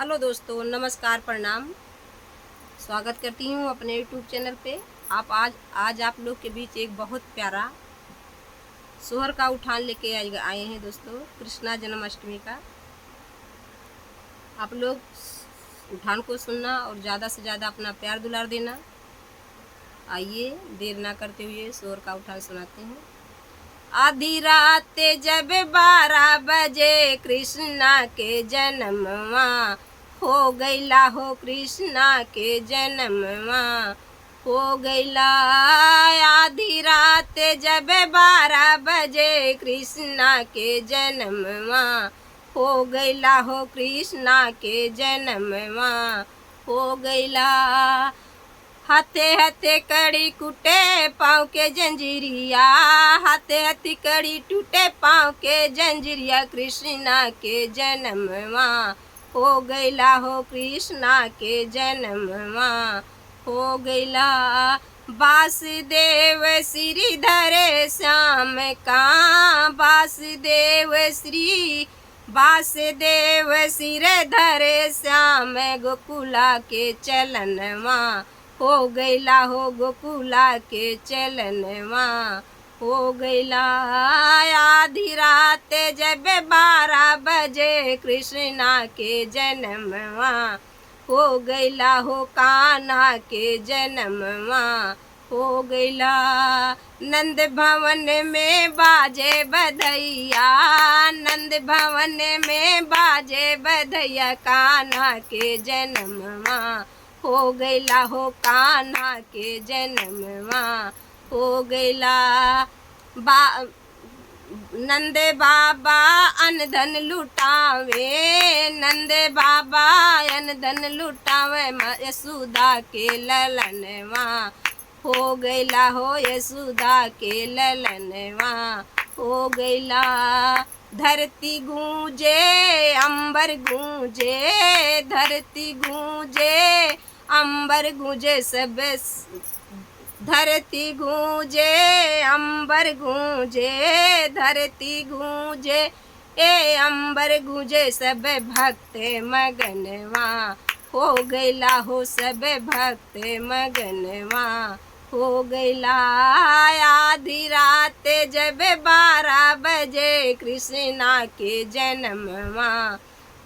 Hello दोस्तों, नमस्कार, प्रणाम। स्वागत करती हूँ अपने यूट्यूब चैनल पे। आज आप लोग के बीच एक बहुत प्यारा सोहर का उठान लेके आए हैं दोस्तों, कृष्णा जन्माष्टमी का। आप लोग उठान को सुनना और ज़्यादा से ज़्यादा अपना प्यार दुलार देना। आइए देर ना करते हुए सोहर का उठान सुनाते हैं। आधी रात जब 12 बजे कृष्णा के जन्मवा हो गईला हो, कृष्णा के जन्मवा हो गईला। आधी रात जब 12 बजे कृष्णा के जन्मवा हो गईला हो, कृष्णा के जन्मवा हो गईला। हाथे हाथे कड़ी कुटे पाँव के जंजीरिया, हाथे हाथे कड़ी टूटे पाँव के जंजीरिया। कृष्णा के जन्मवा हो गईला हो, कृष्णा के जन्मवा हो गईला। वासुदेव श्रीधर श्याम का, वासुदेव श्रीधर श्याम गोकुला के चलनवा हो गईला हो, गोकुला के चलनवा हो गईला। आधी रात जब 12 बजे कृष्णा के जन्मवा हो गईला हो, कान्हा के जन्मवा हो गईला। नंद भवन में बाजे बधैया, नंद भवन में बाजे बधैया। कान्हा के जन्मवा हो गईला हो, कान्हा के जन्मवा हो गईला। नंद बाबा अनधन लुटावे, नंद बाबा अनधन लुटावे। यशोदा के ललनवा हो गईला हो, यशोदा के ललनवा हो गईला। धरती गूंजे अंबर गूंजे, धरती गूंजे अंबर गूंजे सब। धरती गूंजे अंबर गूंजे, धरती गूंजे ए अंबर गूंजे। सब भक्त मगनवा हो गईला हो, सब भक्त मगनवा हो गईला। आधी रात जब 12 बजे कृष्णा के जन्मवा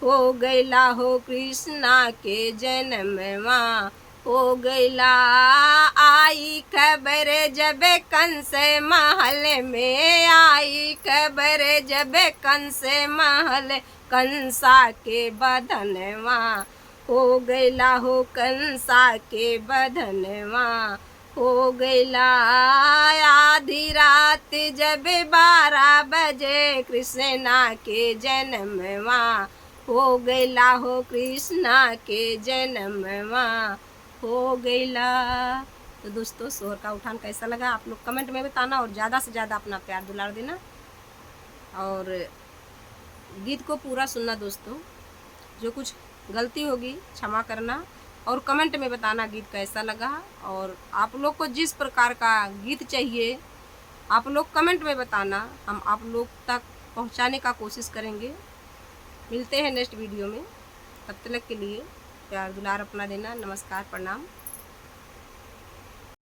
हो गईला हो, कृष्णा के जन्मवा हो गईला। आई खबर जब कंस महल में, आई खबर जब कंस महल। कंसा के बधनवा हो गईला हो, कंसा के बधनवा हो गईला। आधी रात जब 12 बजे कृष्णा के जन्मवा हो गईला हो, कृष्णा के जन्मवा हो गईला। तो दोस्तों, सोहर का उठान कैसा लगा आप लोग कमेंट में बताना और ज़्यादा से ज़्यादा अपना प्यार दुलार देना और गीत को पूरा सुनना दोस्तों। जो कुछ गलती होगी क्षमा करना और कमेंट में बताना गीत कैसा लगा। और आप लोग को जिस प्रकार का गीत चाहिए आप लोग कमेंट में बताना, हम आप लोग तक पहुंचाने का कोशिश करेंगे। मिलते हैं नेक्स्ट वीडियो में, तब तक के लिए प्यार दुलार अपना देना। नमस्कार, प्रणाम।